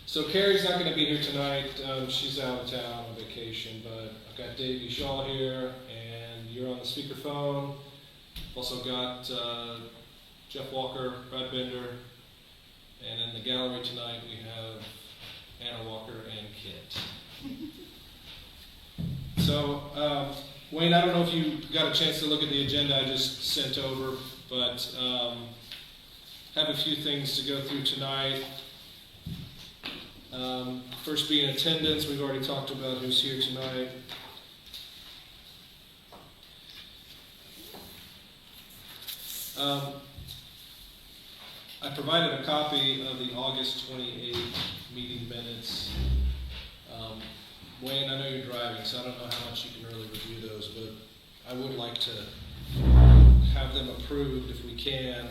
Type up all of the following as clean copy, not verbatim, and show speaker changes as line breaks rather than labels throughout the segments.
So Carrie's not going to be here tonight. She's out of town on vacation, but I've got Davey Shaw here, and you're on the speakerphone. I've also got Jeff Walker, Brad Bender, and in the gallery tonight we have Anna Walker and Kit. So, Wayne, I don't know if you got a chance to look at the agenda I just sent over, but have a few things to go through tonight. First being attendance, we've already talked about who's here tonight. I provided a copy of the August 28th meeting minutes. Wayne, I know you're driving, so I don't know how much you can really review those, but I would like to have them approved if we can.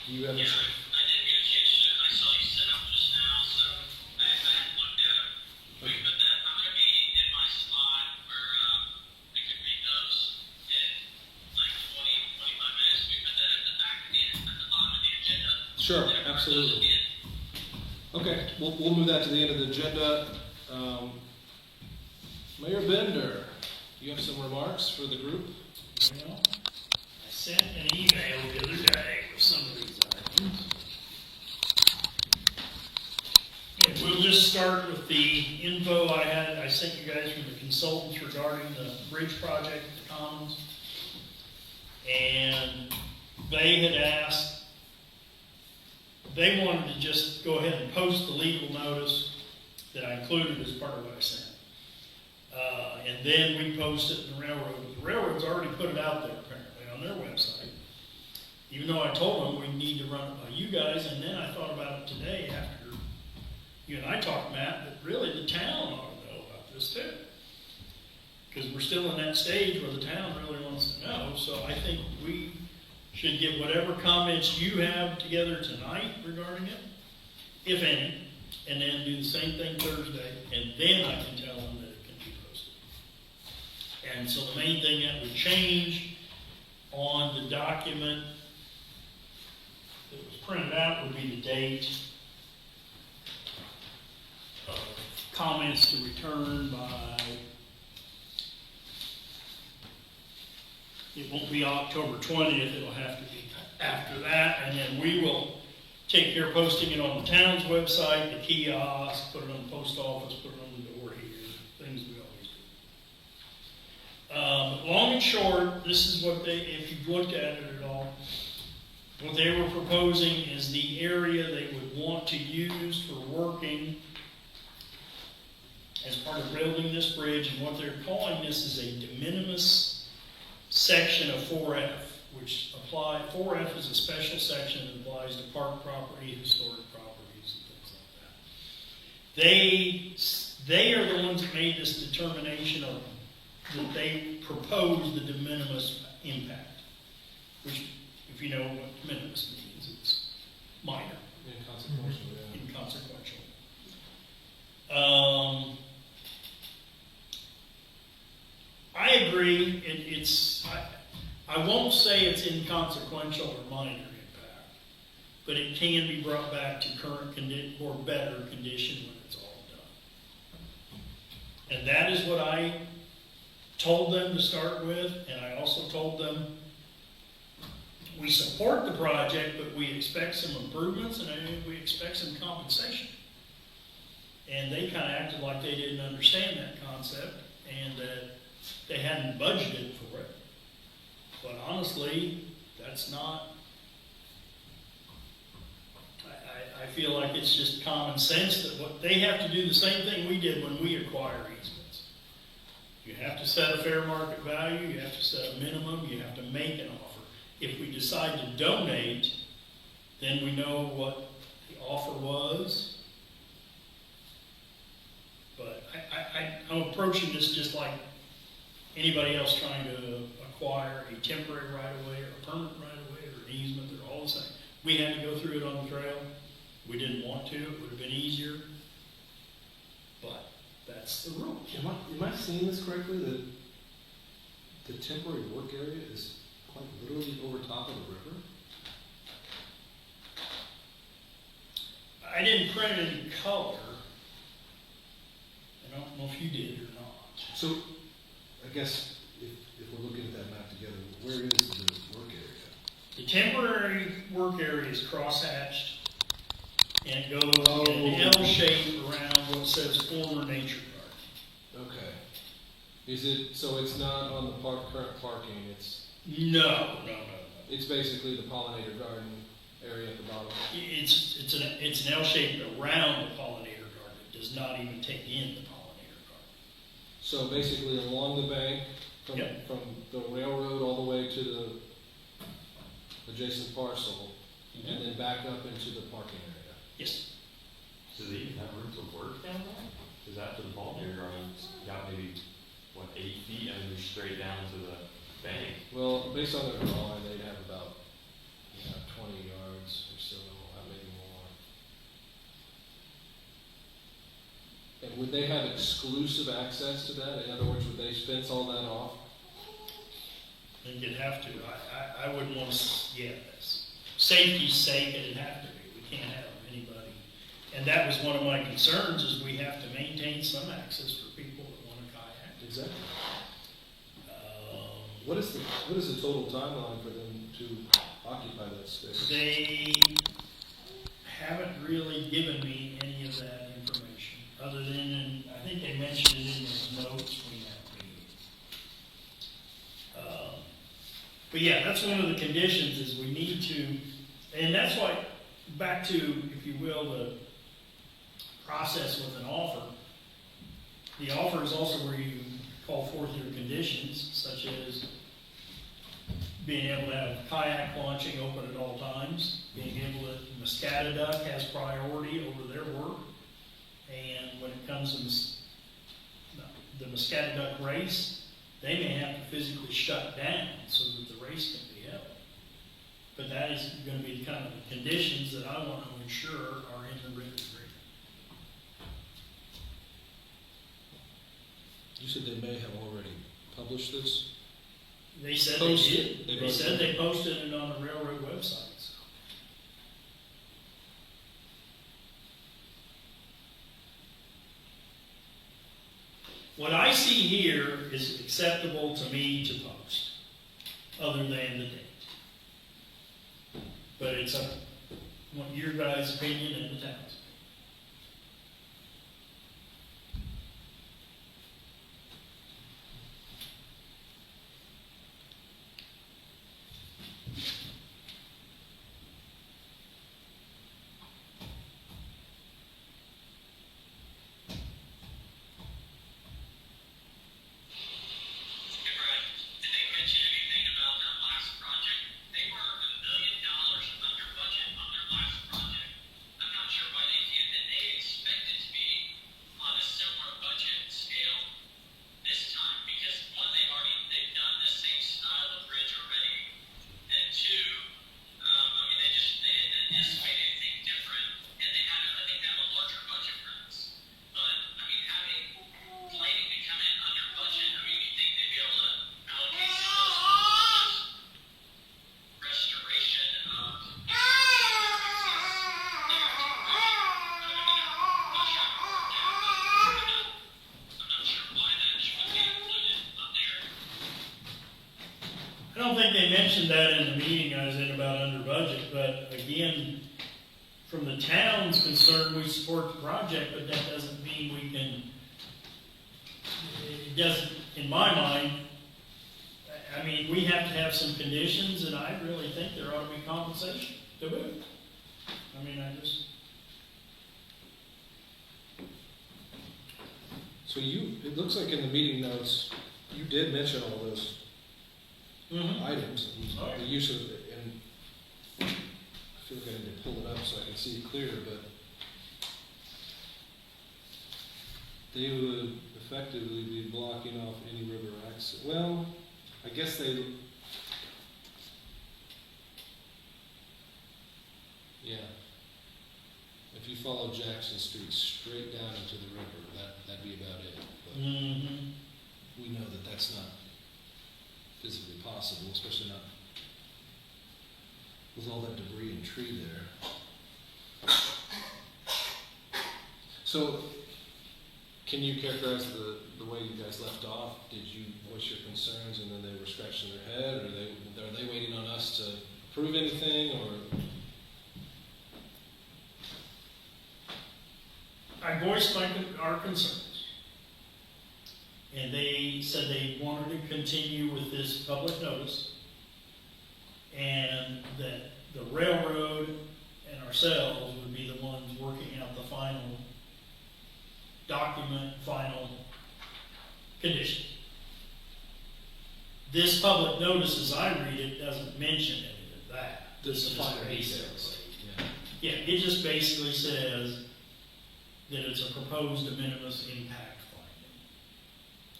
Do you have?
Yeah, I didn't get a chance to. I saw you set up just now, so I hadn't looked at them. We put that. I'm going to be in my spot where I could read those in like 20, 25 minutes. We put that at the back at the bottom of the agenda.
Sure, absolutely. Okay, we'll move that to the end of the agenda. Mayor Bender, you have some remarks for the group?
Well, I sent an email the other day with some of these items. And we'll just start with the info I sent you guys from the consultants regarding the bridge project at the Commons. And they had asked, they wanted to just go ahead and post the legal notice that I included as part of what I sent. And then we post it in the railroad. The railroad's already put it out there apparently on their website. Even though I told them we need to run it by you guys, and then I thought about it today after you and I talked, Matt, that really the town ought to know about this too. Because we're still in that stage where the town really wants to know. So I think we should get whatever comments you have together tonight regarding it, if any, and then do the same thing Thursday, and then I can tell them that it can be posted. And so the main thing that would change on the document that was printed out would be the date of comments to return by, it won't be October 20th, it'll have to be after that, and then we will take care of posting it on the town's website, the kiosk, put it on the post office, put it on the door here, things we always do. Long and short, this is what they, if you've looked at it at all, what they were proposing is the area they would want to use for working as part of building this bridge, and what they're calling this is a de minimis section of 4F, which 4F is a special section that applies to park property, historic properties, and things like that. They are the ones that made this determination of that they proposed the de minimis impact, which, if you know what de minimis means, it's minor.
Inconsequential, yeah.
Inconsequential. I agree. I won't say it's inconsequential or minor impact, but it can be brought back to current condition or better condition when it's all done. And that is what I told them to start with, and I also told them we support the project, but we expect some improvements and we expect some compensation. And they kind of acted like they didn't understand that concept and that they hadn't budgeted for it. But honestly, that's not, I feel like it's just common sense that what they have to do the same thing we did when we acquire easements. You have to set a fair market value, you have to set a minimum, you have to make an offer. If we decide to donate, then we know what the offer was. But I'm approaching this just like anybody else trying to acquire a temporary right-of-way or a permanent right-of-way or an easement. They're all the same. We had to go through it on the trail. We didn't want to. It would have been easier. But that's the rule.
Am I seeing this correctly? That the temporary work area is quite literally over top of the river?
I didn't print it in color. I don't know if you did or not.
So, I guess if we're looking at that map together, where is the work area?
The temporary work area is crosshatched, and it goes in an L shape around what says former nature park.
Okay. Is it, so it's not on the current parking, it's
No.
basically the pollinator garden area at the bottom?
It's an L shape around the pollinator garden. It does not even take in the pollinator garden.
So basically along the bank,
Yep.
from the railroad all the way to the adjacent parcel, and then back up into the parking area.
Yes.
Do they even have room to work down there? Because after the ball game grounds, got maybe, 8 feet, and then straight down to the bank.
Well, based on their drawing, they'd have about 20 yards or so, maybe more. And would they have exclusive access to that? In other words, would they fence all that off?
I think you'd have to. I wouldn't want to, safety's sake, it'd have to be. We can't have anybody. And that was one of my concerns, is we have to maintain some access for people that want to kayak.
Exactly. What is the total timeline for them to occupy that space?
They haven't really given me any of that information, other than, I think they mentioned it in their notes we have. But yeah, that's one of the conditions, is we need to, and that's why, back to, if you will, the process with an offer. The offer is also where you call forth your conditions, such as being able to have kayak launching open at all times, being able to, Muscatatuck has priority over their work, and when it comes to the Muscatatuck race, they may have to physically shut down so that the race can be held. But that is going to be kind of the conditions that I want to ensure are in the written agreement.
You said they may have already published this?
They said
Posted.
they did. They said they posted it on the railroad websites. What I see here is acceptable to me to post, other than the date. But it's what your guys' opinion and the town's.
Did they mention anything about their last project? They were $1 million under budget on their last project. I'm not sure why they can't. Did they expect it to be on a similar budget scale this time? Because one, they've done the same style of bridge already, and two, they didn't anticipate anything different, and I think they have a larger budget for this. But planning to come in under budget, you think they'd be able to allocate some of those funds towards restoration of I'm not sure why that should be included up there.
I don't think they mentioned that in the meeting I was in about under budget, but again, from the town's concern, we support the project, but that doesn't mean we can, it doesn't, in my mind, we have to have some conditions, and I really think there ought to be compensation to boot.
So it looks like in the meeting notes, you did mention all those items, and the use of it, and I feel like I need to pull it up so I can see it clearer, but they would effectively be blocking off any river access. Well, I guess if you follow Jackson Street straight down into the river, that'd be about it. But we know that that's not physically possible, especially not with all that debris and tree there. So, can you characterize the way you guys left off? Did you voice your concerns and then they were scratching their head, or are they waiting on us to approve anything, or?
I voiced our concerns. And they said they wanted to continue with this public notice, and that the railroad and ourselves would be the ones working out the final document, final conditions. This public notice, as I read it, doesn't mention any of that. This is
Finer
basically,
details.
yeah, it just basically says that it's a proposed de minimis impact finding.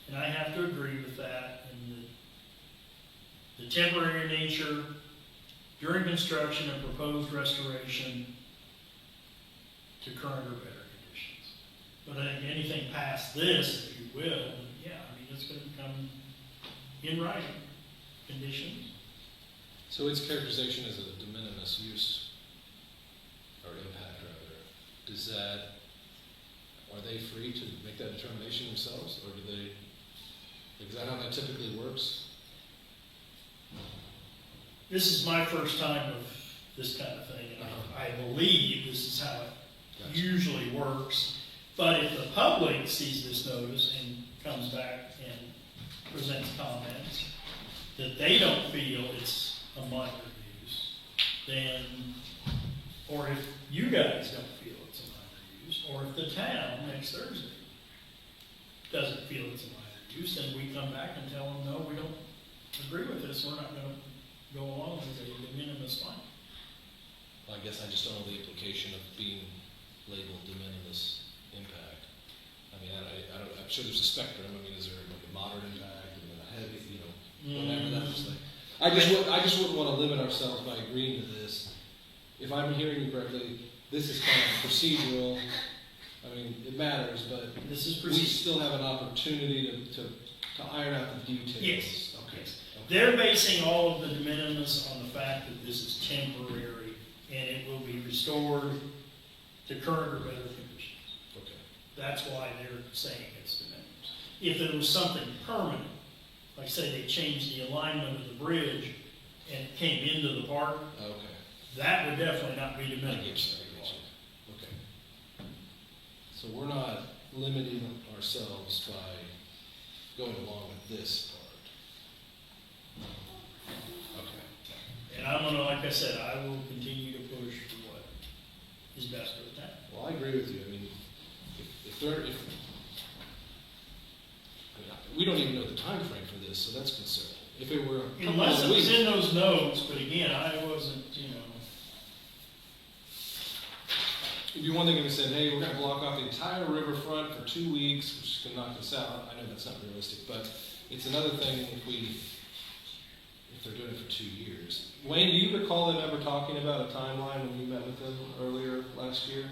And I have to agree with that, and the temporary nature during construction and proposed restoration to current or better conditions. But I think anything past this, if you will, then yeah, I mean, it's going to come in writing, conditions.
So its characterization as a de minimis use, or impact rather, are they free to make that determination themselves, or is that how that typically works?
This is my first time of this kind of thing, and I believe this is how it
Gotcha.
usually works. But if the public sees this notice and comes back and presents comments that they don't feel it's a minor use, then, or if you guys don't feel it's a minor use, or if the town next Thursday doesn't feel it's a minor use, then we come back and tell them, no, we don't agree with this, we're not going to go along with a de minimis fine.
Well, I guess I just don't know the implication of being labeled de minimis impact. I mean, I'm sure there's a spectrum. I mean, is there like a moderate impact and then a heavy, whatever that was like. I just wouldn't want to limit ourselves by agreeing to this. If I'm hearing you correctly, this is kind of procedural. I mean, it matters, but
This is
we
procedural.
still have an opportunity to iron out the details.
Yes.
Okay.
Yes.
Okay.
They're basing all of the de minimis on the fact that this is temporary and it will be restored to current or better conditions.
Okay.
That's why they're saying it's de minimis. If it was something permanent, like say they changed the alignment of the bridge and it came into the park,
Okay.
that would definitely not be de
I get you.
minimis.
I get you. Okay. So we're not limiting ourselves by going along with this part. Okay.
And I'm gonna, like I said, I will continue to push for what is best for the town.
Well, I agree with you. I mean, we don't even know the time frame for this, so that's concerning. If it were a couple
Unless
of
it was
weeks,
in those notes, but again, I wasn't,
it'd be one thing if we said, hey, we're going to block off the entire riverfront for 2 weeks, which can knock us out. I know that's not realistic, but it's another thing if they're doing it for 2 years. Wayne, do you recall them ever talking about a timeline when you met with them earlier last year?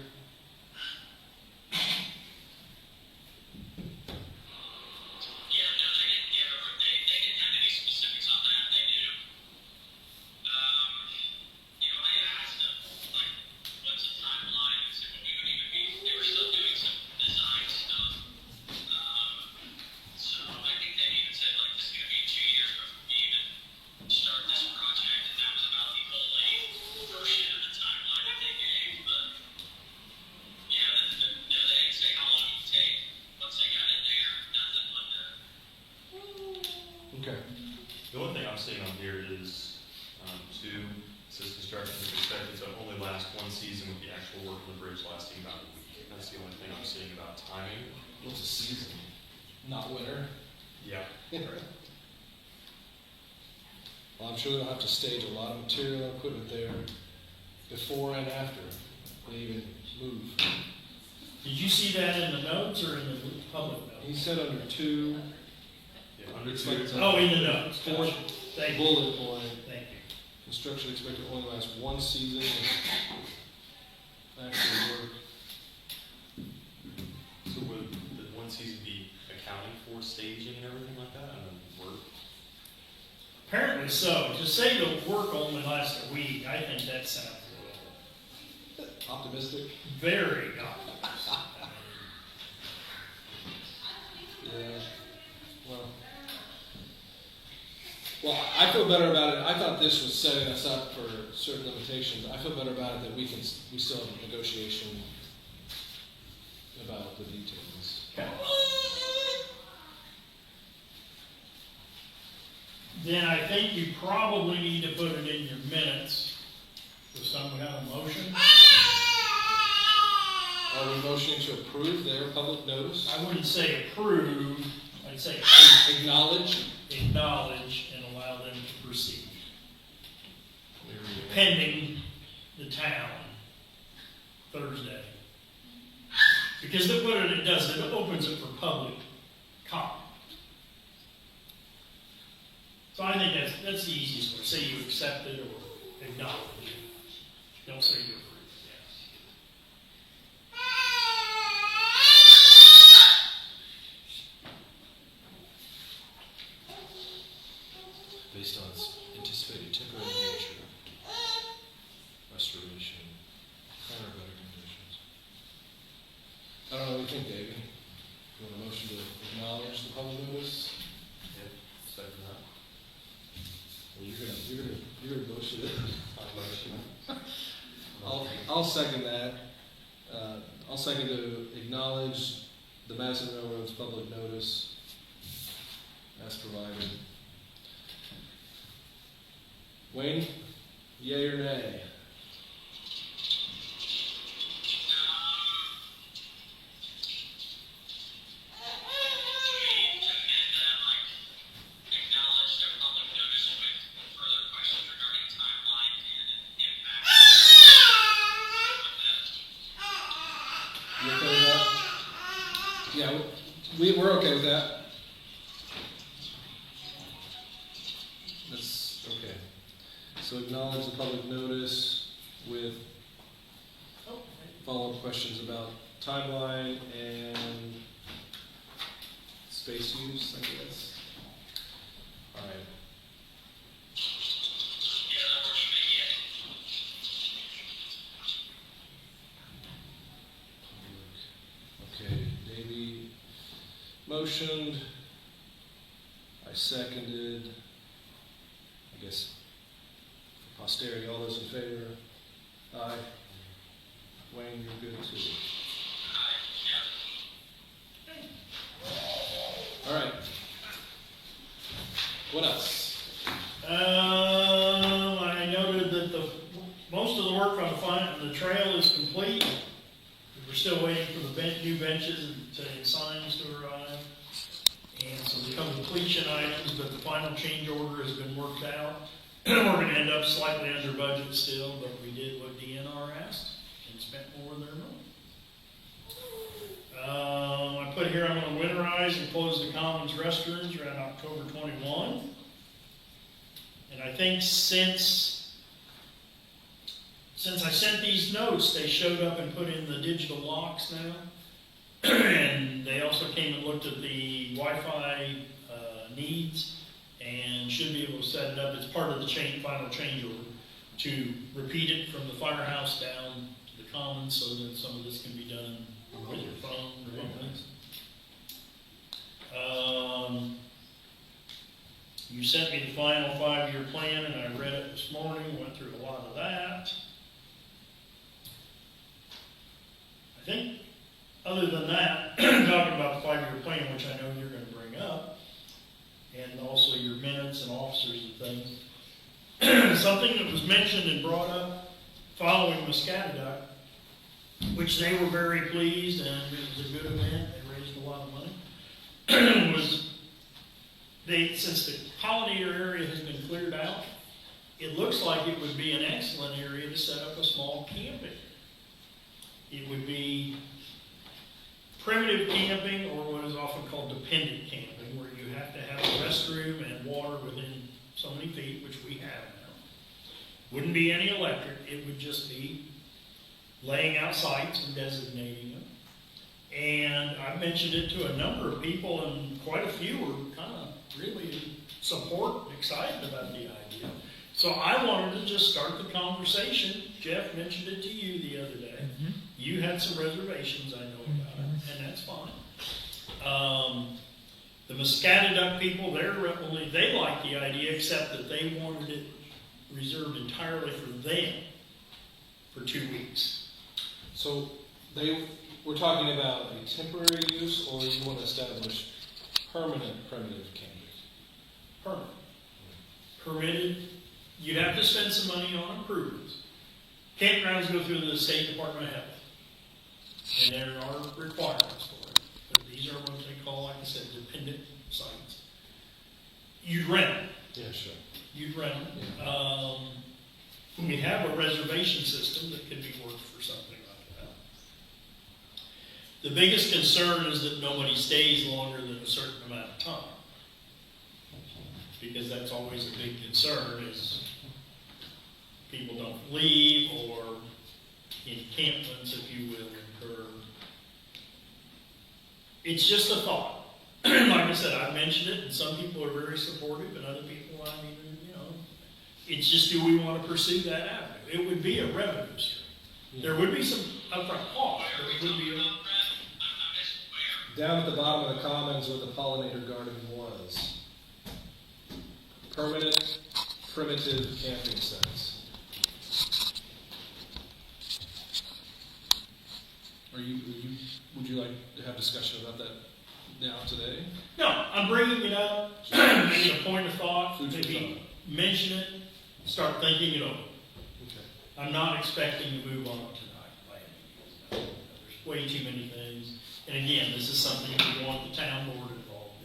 Yeah, no, they didn't give they didn't have any specifics on that. They knew. I had asked them, like, what's the timeline and see what we would even be. They were still doing some design stuff. So I think they even said, like, this is going to be 2 years before we even start this project. And that was about the only version of the timeline that they gave. But, yeah, they didn't say how long it would take once they got in there. Nothing like that.
Okay.
The only thing I'm seeing on here is, says construction is expected to only last one season with the actual work on the bridge lasting about a week. That's the only thing I'm seeing about timing.
What's the season? Not winter.
Yeah.
Well, I'm sure they'll have to stage a lot of material and equipment there before and after they even move.
did you see that in the notes or in the public
He
notes?
said under 2,
Yeah, under
It's
two.
like it's
Oh, in the notes.
Fourth
Gotcha. Thank you.
bullet point.
Thank you.
Construction expected to only last one season. Actual work.
So would the one season be accounting for staging and everything like that, and then work?
Apparently so. To say the work only lasts a week, I think that sounds
Optimistic.
very optimistic.
I feel better about it. I thought this was setting us up for certain limitations. I feel better about it that we still have a negotiation about the details.
Okay. Then I think you probably need to put it in your minutes with some kind of motion.
Are we motioning to approve their public notice?
I wouldn't say approve, I'd say
Acknowledge?
acknowledge and allow them to proceed. Pending the town Thursday. Because what it does, it opens it for public comment. So I think that's the easiest way. Say you accept it or acknowledge it. Don't say you approve it.
Based on its anticipated temporary nature, restoration, or better conditions. I don't know what you think, Davey. You want a motion to acknowledge the public notice?
Yeah, second that.
Well, you're gonna motion it.
I'll motion.
I'll second that. I'll second to acknowledge the Madison Railroad's public notice as provided. Wayne, yea or nay? You okay with that? Yeah, we're okay with that. That's okay. So acknowledge the public notice with follow-up questions about timeline and space use, I guess. All right. Okay, Davey motioned. I seconded. I guess for posterity, all those in favor? Aye. Wayne, you're good too. All right. What else?
I noted that most of the work on the trail is complete. We're still waiting for the new benches and signs to arrive. And some completion items, but the final change order has been worked out. We're going to end up slightly under budget still, but we did what DNR asked and spent more than their money. I put here I'm going to winterize and close the Commons restrooms around October 21. And I think since I sent these notes, they showed up and put in the digital locks now. And they also came and looked at the Wi-Fi needs and should be able to set it up. It's part of the final change order to repeat it from the firehouse down to the Commons so that some of this can be done with your phone remotely. You sent me the final 5-year plan and I read it this morning, went through a lot of that. I think other than that, talking about the 5-year plan, which I know you're going to bring up, and also your minutes and officers and things, something that was mentioned and brought up following Muscatatuck, which they were very pleased and it was a good event, they raised a lot of money, was since the pollinator area has been cleared out, it looks like it would be an excellent area to set up a small camping. It would be primitive camping, or what is often called dependent camping, where you have to have a restroom and water within so many feet, which we have now. Wouldn't be any electric, it would just be laying out sites and designating them. And I mentioned it to a number of people, and quite a few were kind of really support and excited about the idea. So I wanted to just start the conversation. Jeff mentioned it to you the other day. Mm-hmm. You had some reservations, I know about it, and that's fine. The Muscatatuck people, they like the idea, except that they wanted it reserved entirely for them for 2 weeks.
So we're talking about a temporary use, or you want to establish permanent primitive camping?
Permanent. Permitted, you'd have to spend some money on improvements. Campgrounds go through the State Department of Health, and there are requirements for it. But these are what they call, like I said, dependent sites. You'd rent them.
Yeah, sure.
You'd rent them. We have a reservation system that could be worked for something like that. The biggest concern is that nobody stays longer than a certain amount of time. Because that's always a big concern, is people don't leave, or encampments, if you will, occur. It's just a thought. Like I said, I've mentioned it, and some people are very supportive, and other people, it's just, do we want to pursue that avenue? It would be a revenue stream. There would be some upfront cost, but it would be
Down at the bottom of the commons where the pollinator garden was. Permanent primitive camping sites. Would you like to have discussion about that now today?
No, I'm bringing it up, making a point of thought,
Food for
maybe mention it, start thinking it over.
Okay.
I'm not expecting to move on tonight by any means. There's way too many things. And again, this is something we want the town board involved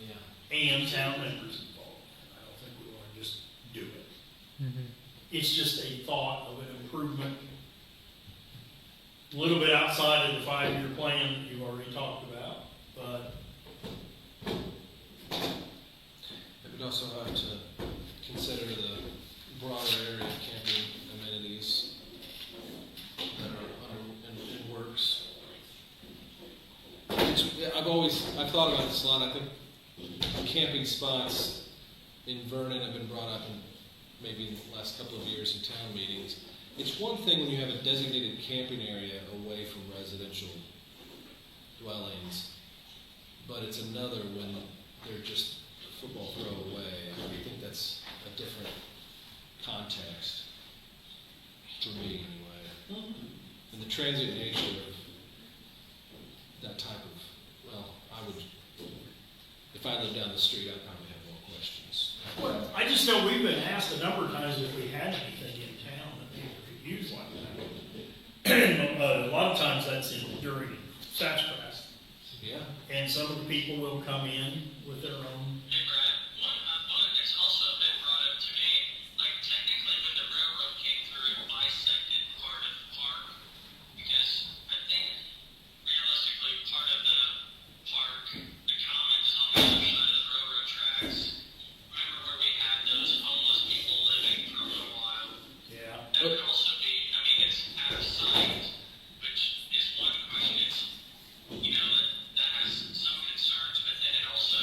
in.
Yeah.
And town members involved in. I don't think we want to just do it.
Mm-hmm.
It's just a thought of an improvement. A little bit outside of the 5-year plan that you've already talked about, but
It would also have to consider the broader area of camping amenities that are in works. I've thought about this a lot. I think camping spots in Vernon have been brought up in maybe in the last couple of years in town meetings. It's one thing when you have a designated camping area away from residential dwellings, but it's another when they're just a football throw away. I think that's a different context for me anyway. And the transient nature of that type of, well, if I lived down the street, I'd probably have more questions.
well, I just know we've been asked a number of times if we had anything in town that people could use like that. A lot of times that's during Sassafras.
Yeah.
And some of the people will come in with their own.
Hey, Brad, one that's also been brought up to me, like technically when the railroad came through, it bisected part of the park, because I think realistically part of the park, the commons on the other side of the railroad tracks, remember where we had those homeless people living for a little while?
Yeah.
That would also be, I mean, it's out of sight, which is one question. It's, that has some concerns, but then it also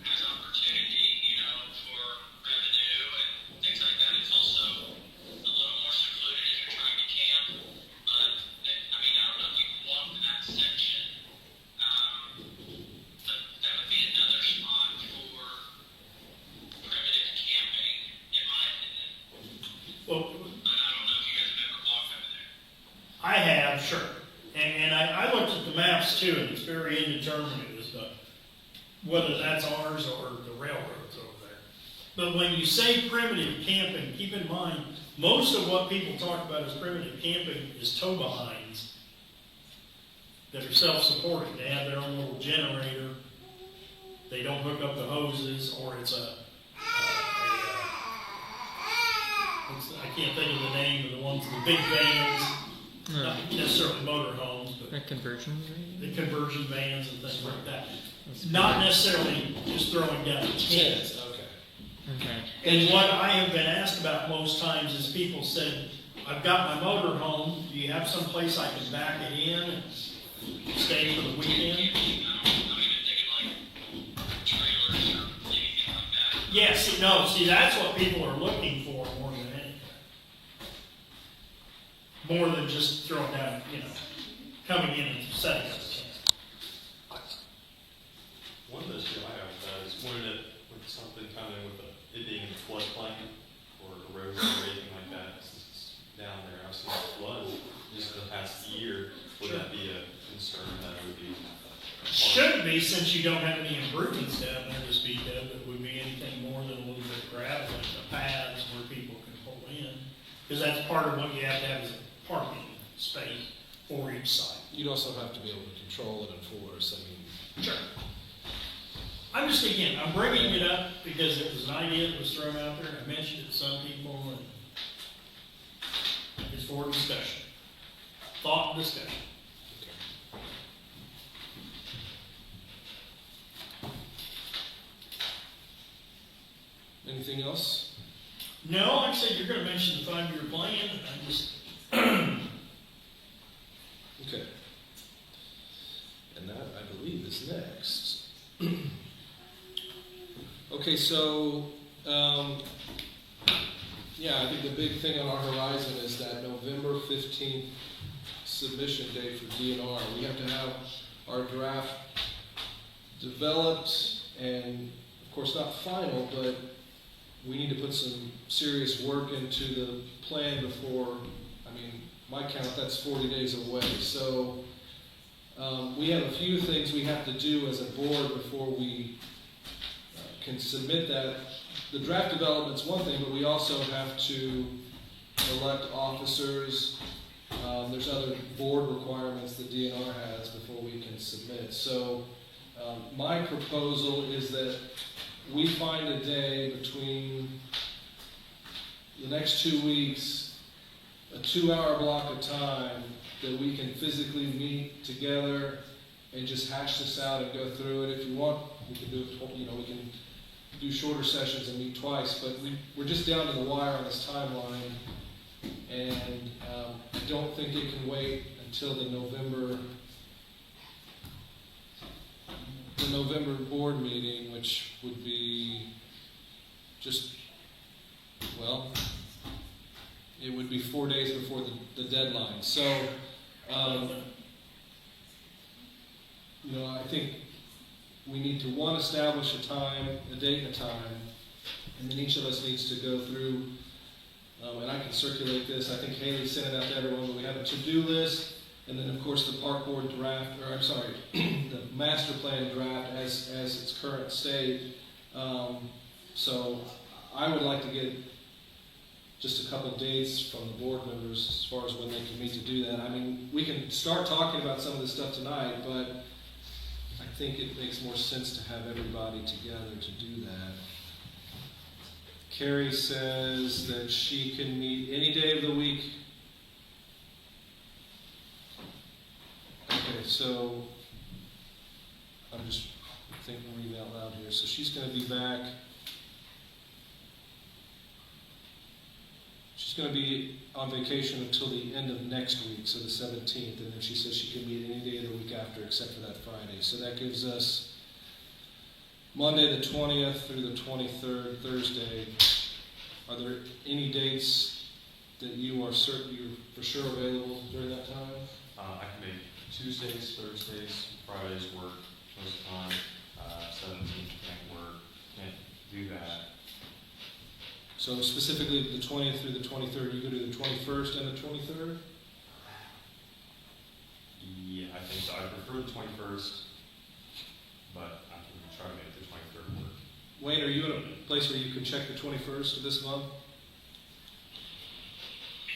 has opportunity, for revenue and things like that. It's also a little more secluded if you're trying to camp, but, I don't know if you can walk to that section, but that would be another spot for primitive camping, in my opinion.
Well,
I don't know if you guys have ever walked over there.
I have, sure. And I looked at the maps too, and it's very indeterminate as to whether that's ours or the railroads over there. But when you say primitive camping, keep in mind, most of what people talk about as primitive camping is tow behinds that are self-supporting. They have their own little generator. They don't hook up the hoses, or it's I can't think of the name of the ones, the big vans. Not necessarily motor homes, but
A conversion rate?
the conversion vans and things like that. Not necessarily just throwing down tents.
Yes, okay.
Okay.
And what I have been asked about most times is people said, I've got my motor home, do you have some place I can back it in and stay for the weekend?
I'm even thinking like trailers or anything like that.
Yes, see, that's what people are looking for more than anything. More than just throwing down, coming in and setting up a tent.
One of those past year, would that be a concern that it would be?
Shouldn't be, since you don't have any improvements down there to speak of. It would be anything more than a little bit of gravel and the paths where people can pull in. Because that's part of what you have to have is a parking space for each site.
You'd also have to be able to control and enforce. I mean,
Sure. I'm just, again, I'm bringing it up because it was an idea that was thrown out there. I mentioned it to some people, and it's for discussion. Thought and discussion.
anything else?
No, like I said, you're gonna mention the 5-year plan, and I just,
Okay. And that, I believe, is next. Okay, so, yeah, I think the big thing on our horizon is that November 15th submission date for DNR. We have to have our draft developed and, of course, not final, but we need to put some serious work into the plan before, I mean, my count, that's 40 days away. So we have a few things we have to do as a board before we can submit that. The draft development's one thing, but we also have to elect officers. There's other board requirements that DNR has before we can submit. So my proposal is that we find a day between the next 2 weeks, a 2-hour block of time that we can physically meet together and just hash this out and go through it. If you want, we can do it, we can do shorter sessions and meet twice, but we're just down to the wire on this timeline, and I don't think it can wait until the November board meeting, which would be just, well, it would be 4 days before the deadline. So, I think we need to, one, establish a time, a date and a time, and then each of us needs to go through, and I can circulate this. I think Haley sent it out to everyone, but we have a to-do list, and then, of course, the park board draft, the master plan draft as its current state. So I would like to get just a couple dates from the board members as far as when they can meet to do that. I mean, we can start talking about some of this stuff tonight, but I think it makes more sense to have everybody together to do that. Carrie says that she can meet any day of the week. Okay, so I'm just reading out loud here. So she's going to be back. She's going to be on vacation until the end of next week, so the 17th, and then she says she can meet any day of the week after except for that Friday. So that gives us Monday the 20th through the 23rd, Thursday. Are there any dates that you are certain you're for sure available during that time?
I can make Tuesdays, Thursdays, Fridays work most of the time. 17th can't work, can't do that.
So specifically the 20th through the 23rd, you go to the 21st and the 23rd?
Yeah, I think so. I prefer the 21st, but I can try to make the 23rd work.
Wayne, are you in a place where you can check the 21st of this month?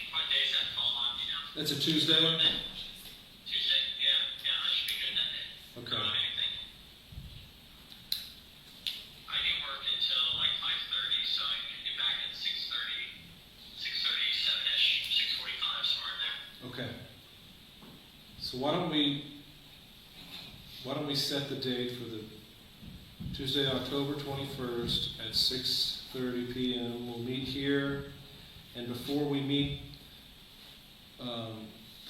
What days that fall on,
That's a Tuesday?
Tuesday, yeah, I should be good that day.
Okay.
Anything. I can work until like 5:30, so I can get back at 6:30, 7-ish, 6:45, somewhere in there.
Okay. So why don't we set the date for the Tuesday, October 21st at 6:30 p.m. We'll meet here, and before we meet,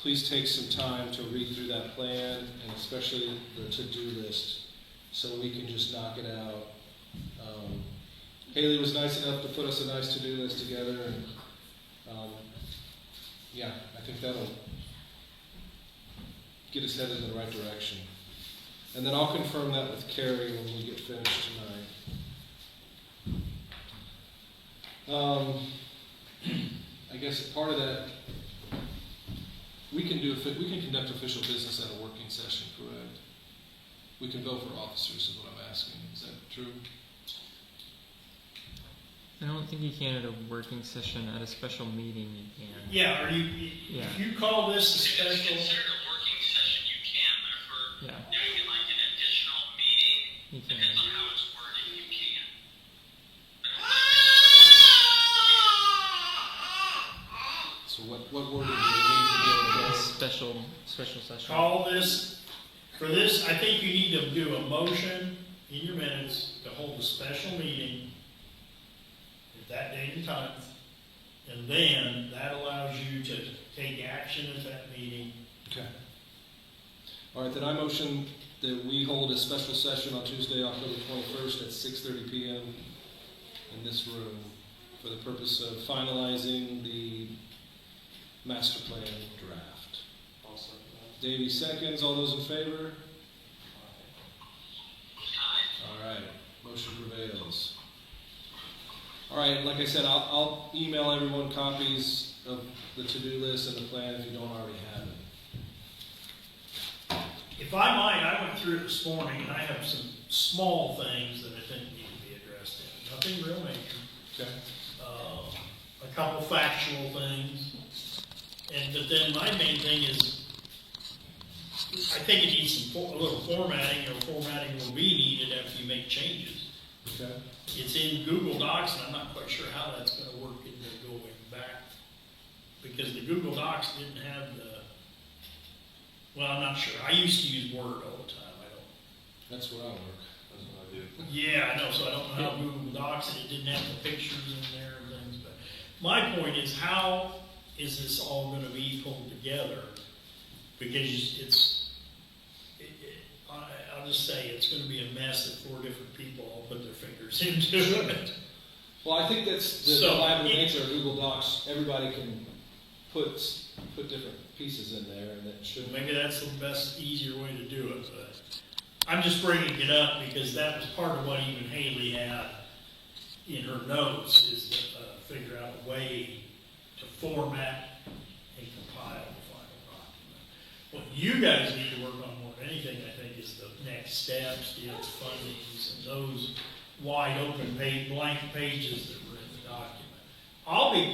please take some time to read through that plan, and especially the to-do list, so we can just knock it out. Haley was nice enough to put us a nice to-do list together, and yeah, I think that'll get us headed in the right direction. And then I'll confirm that with Carrie when we get finished tonight. I guess part of that, We can conduct official business at a working session, correct? We can vote for officers, is what I'm asking. Is that true?
I don't think you can at a working session. At a special meeting, you can.
Yeah,
Yeah.
if you call this a
If it's
special,
considered a working session, you can, but if we're
Yeah.
doing it like an additional meeting,
You can.
depends on how it's worded, you can.
So what wording do we need to be able to vote?
Special session.
call this, for this, I think you need to do a motion in your minutes to hold a special meeting at that date and time. And then that allows you to take action at that meeting.
Okay. All right, then I motion that we hold a special session on Tuesday, October 21st at 6:30 p.m. in this room for the purpose of finalizing the master plan draft.
I'll second that.
Davey seconds. All those in favor? All right, motion prevails. All right, like I said, I'll email everyone copies of the to-do list and the plan if you don't already have it.
If I might, I went through it this morning and I have some small things that I think need to be addressed in. Nothing real major.
Okay.
A couple factual things. But then my main thing is, I think it needs a little formatting, or formatting will be needed after you make changes.
Okay.
It's in Google Docs, and I'm not quite sure how that's gonna work into going back. Because the Google Docs didn't have the, well, I'm not sure. I used to use Word all the time. I don't.
That's where I work.
That's what I do.
Yeah, I know, so I don't know how Google Docs, and it didn't have the pictures in there and things, but my point is, how is this all gonna be pulled together? Because I'll just say, it's gonna be a mess if 4 different people all put their fingers into it.
Well, I think that's the
So,
collaborative nature of Google Docs. Everybody can put different pieces in there, and that should.
Maybe that's the best, easier way to do it, but I'm just bringing it up because that was part of what even Haley had in her notes, is to figure out a way to format and compile the final document. What you guys need to work on more than anything, I think, is the next steps, the fundings, and those wide open blank pages that were in the document.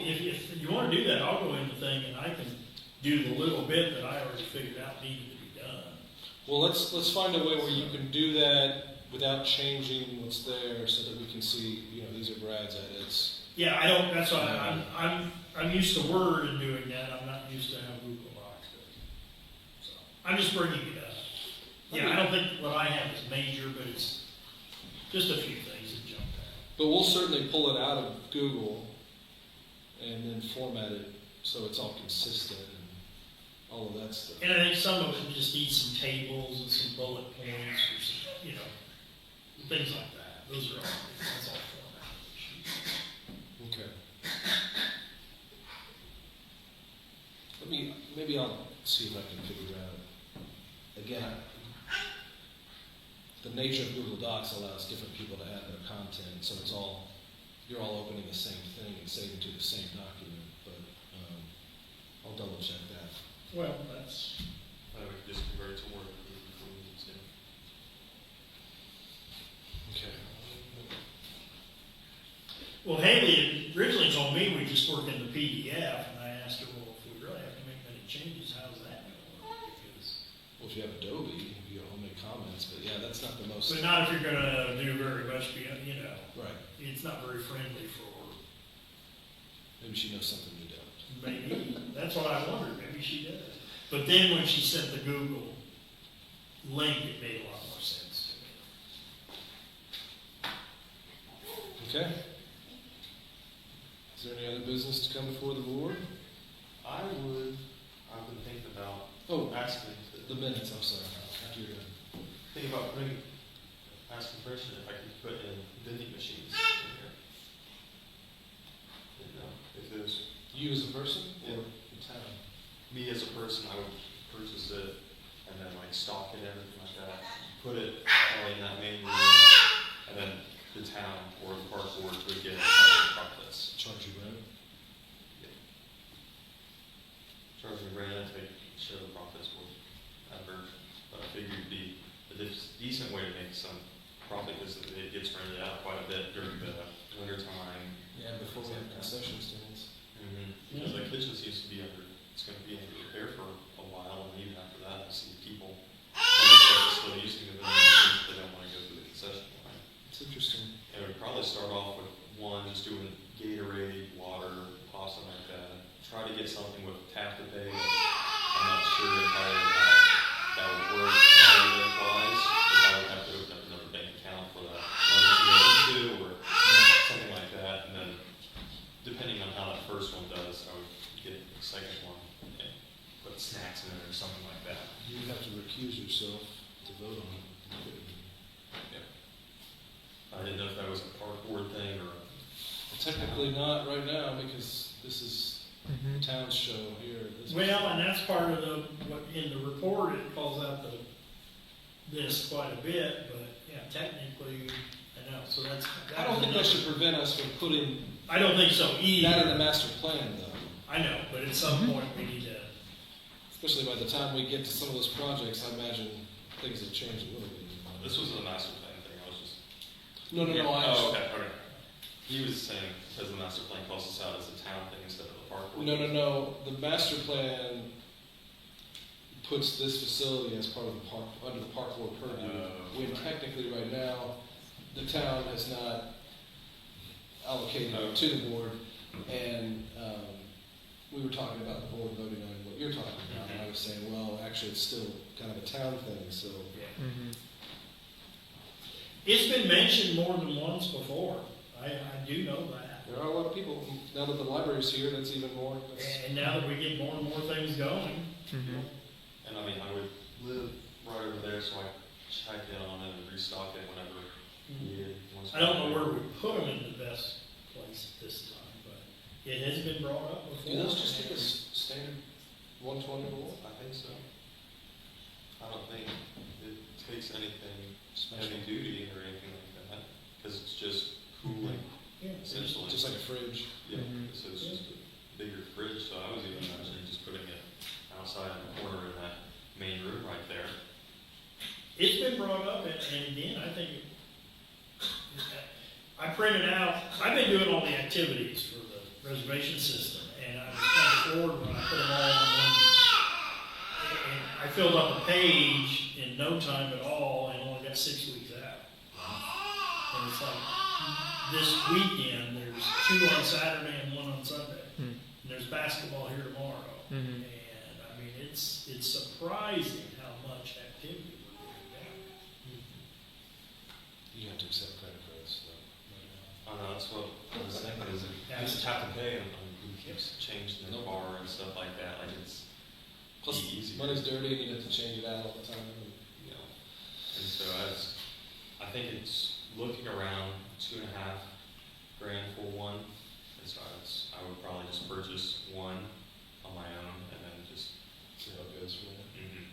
If you want to do that, I'll go in the thing and I can do the little bit that I already figured out needed to be done.
Well, let's find a way where you can do that without changing what's there, so that we can see. These are Brad's edits.
Yeah, I don't. That's why I'm used to Word and doing that. I'm not used to how Google Docs does it. So I'm just bringing it up. Yeah, I don't think what I have is major, but it's just a few things that jumped out.
But we'll certainly pull it out of Google and then format it so it's all consistent and all of that stuff.
And I think some of it just needs some tables and some bullet points or some, things like that. Those are all, that's all formatting.
Okay. Maybe I'll see if I can figure out. Again, the nature of Google Docs allows different people to add their content, so you're all opening the same thing and saving to the same document. But I'll double check that.
Well, that's,
We could just convert it to Word before we need to.
Okay.
well, Haley originally told me we just work in the PDF, and I asked her, well, if we really have to make many changes, how's that going to work? Because,
Well, if you have Adobe, you can make comments, but yeah, that's not the most.
but not if you're going to do very much,
Right.
it's not very friendly for,
Maybe she knows something you don't.
maybe, that's what I wondered, maybe she does. But then when she sent the Google link, it made a lot more sense to me.
Okay. Is there any other business to come before the board?
I've been thinking about asking,
The minutes, I'm sorry. After you're done.
thinking about asking permission if I can put in vending machines in here. Didn't know if there's,
You as a person
Yeah.
or the town?
me as a person, I would purchase it and then stock it and everything like that. Put it probably in that main room, and then the town or the park board would get a truck that's
Charge you rent?
charging rent, take share the profits with ever. But I figured it'd be a decent way to make some profit because it gets rented out quite a bit during the winter time.
Yeah, before we have concession stands.
Because the kitchen seems to be it's going to be under repair for a while, and even after that, I see people still using it, but they don't want to go through the concession line.
It's interesting.
And it would probably start off with one, just doing Gatorade, water, something like that. Try to get something with tap to pay. I'm not sure entirely how that would work wise. If I would have to open up another bank account for that money to go into, or something like that. And then, depending on how that first one does, I would get the second one and put snacks in it or something like that.
You'd have to recuse yourself to vote on it.
I didn't know if that was a park board thing or.
Technically not right now because this is
Mm-hmm.
the town's show here. This
Well, and that's part of what in the report, it calls out this quite a bit, but yeah, technically, I know, so that's.
I don't think that should prevent us from putting
I don't think so either.
that in the master plan though.
I know, but at some point we need to,
Especially by the time we get to some of those projects, I imagine things have changed a little bit.
This was the master plan thing. I was just.
No,
Yeah.
I
Oh, okay. He was saying because the master plan calls us out as a town thing instead of the park board.
No. The master plan puts this facility as part of the park, under the park board purview. When technically right now, the town has not allocated it to the board. And we were talking about the board voting on what you're talking about. And I was saying, well, actually, it's still kind of a town thing, so.
yeah.
Mm-hmm.
It's been mentioned more than once before. I do know that.
There are a lot of people, now that the library's here, that's even more.
And now that we get more and more things going,
Mm-hmm.
And I mean, I would live right over there, so I check in on it and restock it whenever needed.
I don't know where we put them in the best place at this time, but it has been brought up before.
Do those just take a standard 120 volt?
I think so. I don't think it takes anything heavy duty or anything like that, because it's just cooling,
Yeah.
essentially.
Just like a fridge.
Yeah,
Mhm.
so it's just a bigger fridge, so I was even imagining just putting it outside in the corner in that main room right there.
It's been brought up, and again, I think, I printed out, I've been doing all the activities for the reservation system, and I was kind of bored when I put them all on one. And I filled up a page in no time at all, and only got 6 weeks out. And it's like, this weekend, there's 2 on Saturday and 1 on Sunday.
Hmm.
And there's basketball here tomorrow.
Mhm.
And I mean, it's surprising how much activity we're getting down.
You have to accept credit for this, though.
I know, that's what I was thinking, is it, you just have to pay, and who keeps changing the bar and stuff like that, like it's
Plus,
easy.
money's dirty and you have to change it out all the time.
You know, and so I think it's looking around $2.5 grand for one. And so I would probably just purchase one on my own and then just.
See how it goes from there.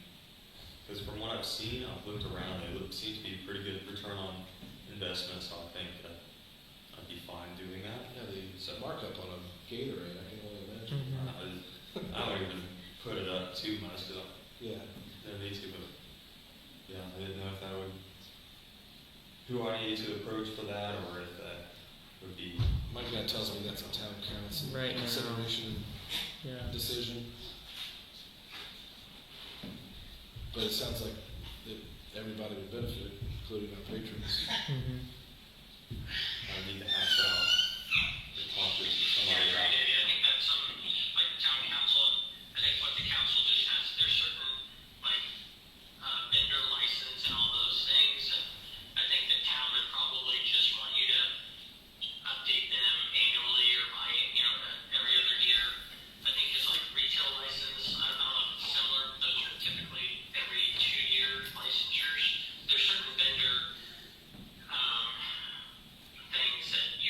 Because from what I've seen, I've looked around, they seem to be pretty good return on investment, so I think I'd be fine doing that.
Yeah, the markup on a Gatorade, I can only imagine.
Mhm.
I don't even put it up too much because I
Yeah.
don't need to, but yeah, I didn't know if that would, who I need to approach for that, or if that would be.
My guy tells me that's a town council
Right now.
consideration
Yeah.
decision. But it sounds like that everybody would benefit, including our patrons.
Mm-hmm.
I need to hash out or talk to somebody about.
I think that some, like the town council, I think what the council just has, there's certain, like, vendor license and all those things, and I think the town would probably just want you to update them annually or every other year. I think it's like retail license, I don't know if it's similar, those are typically every 2-year licensures. There's certain vendor, things that you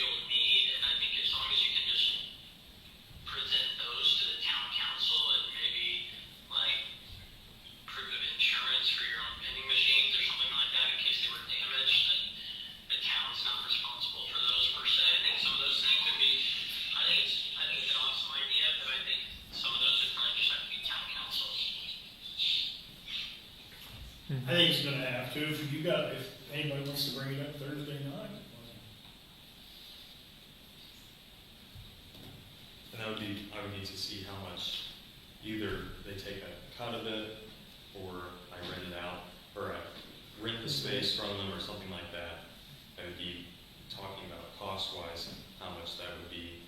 I think it's gonna have to, if anybody wants to bring it up Thursday night.
And that would be, I would need to see how much, either they take a cut of it, or I rent it out, or I rent the space from them, or something like that. I would be talking about cost-wise, how much that would be.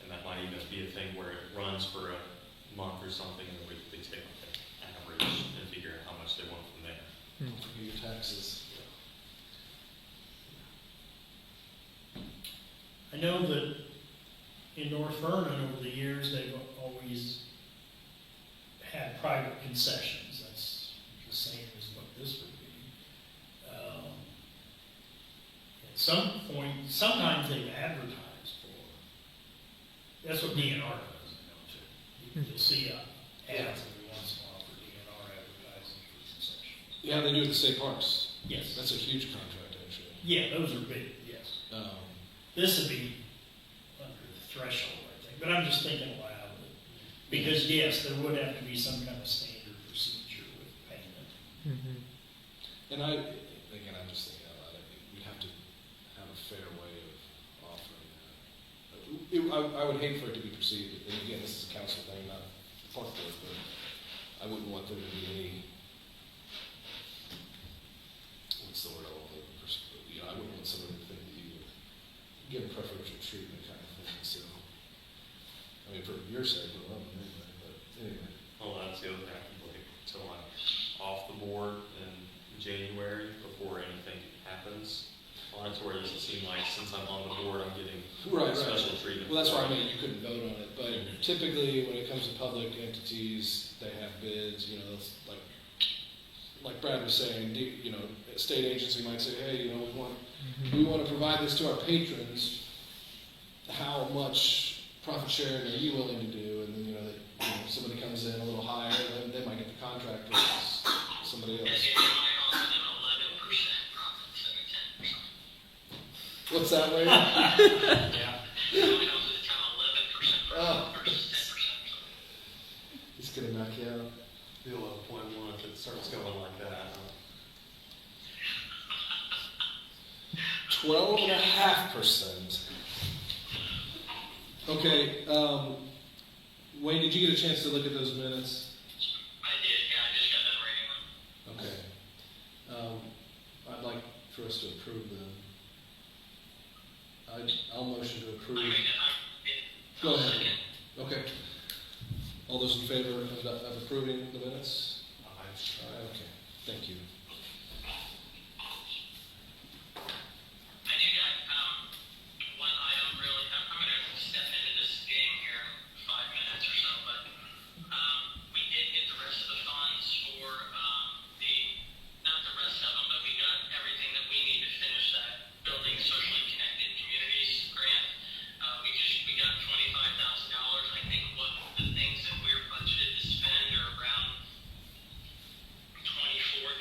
And that might even be a thing where it runs for a month or something, and they take like an average and figure out how much they want from there.
Don't forget your taxes.
I know that in North Vernon over the years, they've always had private concessions. That's the same as what this would be. At some point, sometimes they've advertised for. That's what DNR does, I know too. You'll see ads every once in a while for DNR advertising for concessions.
Yeah, they do it at the state parks.
Yes.
That's a huge contract, actually.
Yeah, those are big, yes. This would be under the threshold, I think, but I'm just thinking aloud. Because yes, there would have to be some kind of standard procedure with payment.
Mm-hmm.
And I'm just thinking out loud, we have to have a fair way of offering that. I would hate for it to be perceived, and again, this is a council thing, not a park board, but I wouldn't want there to be any, what's the word I want to use? I wouldn't want somebody to think that you would give preferential treatment kind of thing, so. I mean, for your sake alone, anyway, but anyway.
Well, that's the other thing, I can wait till I'm off the board in January before anything happens. On it, to where it doesn't seem like since I'm on the board, I'm getting special treatment.
Well, that's why I mean, you couldn't vote on it, but typically when it comes to public entities, they have bids, it's like Brad was saying, a state agency might say, hey, we want to provide this to our patrons. How much profit sharing are you willing to do? And then, somebody comes in a little higher, then they might get the contract versus somebody
And
else.
they might offer them 11% profit instead of 10%.
What's that, Larry?
Yeah.
It might offer the town 11% profit versus 10%.
He's gonna knock you out.
The 11.1, if it starts going like that.
12.5%. Okay, Wayne, did you get a chance to look at those minutes?
I did, yeah, I just got done reading them.
Okay. I'd like for us to approve them. I'll motion to approve. Go ahead. Okay. All those in favor of approving the minutes? Okay, thank you.
I do got one item really. I'm going to step into this game here in 5 minutes or so, but we did get the rest of the funds for not the rest of them, but we got everything that we need to finish that Building Socially Connected Communities grant. We got $25,000. I think what the things that we're budgeted to spend are around $24,000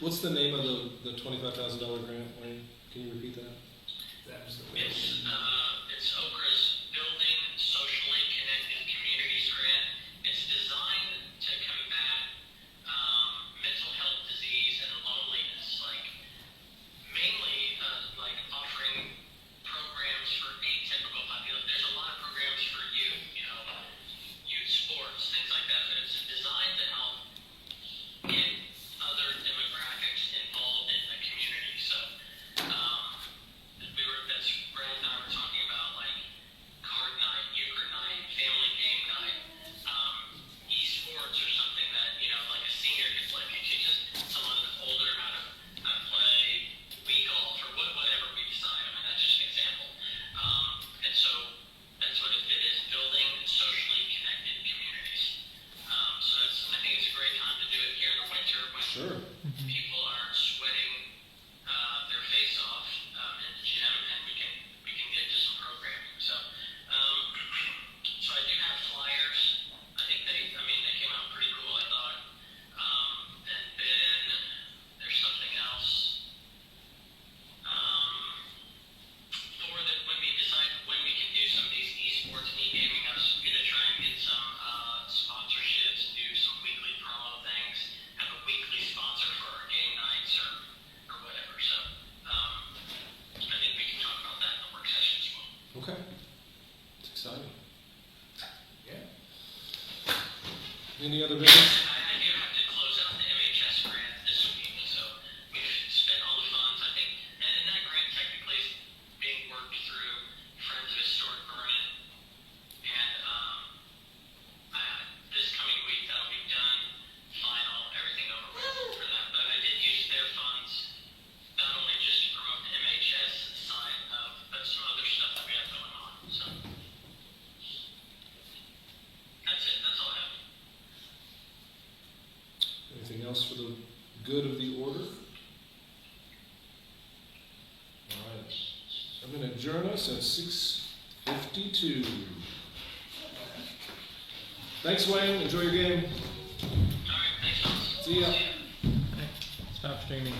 What's the name of the $25,000 grant, Wayne? Can you repeat that?
That was the
It's Okra's Building Socially Connected Communities Grant. It's designed to combat mental health disease and loneliness, like mainly like offering programs for atypical population. There's a lot of programs for youth, youth sports, things like that, but it's designed to help get other demographics involved in the community. So that's Brad and I were talking about, like card night, euchre night, family game night, esports or something that, like a senior could play. If you teaches someone older how to play Wii golf or whatever we decide. I mean, that's just an example. And so that's what it is, building socially connected communities. So I think it's a great time to do it here in the winter when
Sure.
people are sweating their face off in the gym, and we can get to some programming. So I do have flyers. I think they came out pretty cool, I thought. And then there's something else. When we decide when we can do some of these esports and e-gaming, I was going to try and get some sponsorships, do some weekly promo things, have a weekly sponsor for our game nights or whatever. So I think we can talk about that in the work session as well.
Okay. It's exciting.
Yeah.
Any other business?
I do have to close out the MHS grant this week, so we've spent all the funds, I think, and that grant technically is being worked through Friends of Historic Vernon, and this coming week that'll be done, final, everything over with for that. But I did use their funds not only just to promote the MHS side but some other stuff that we have going on. So that's it. That's all I have.
Anything else for the good of the order? All right. I'm going to adjourn us at 6:52. Thanks, Wayne. Enjoy your game.
All right. Thanks, Thomas.
See ya.
Stop streaming.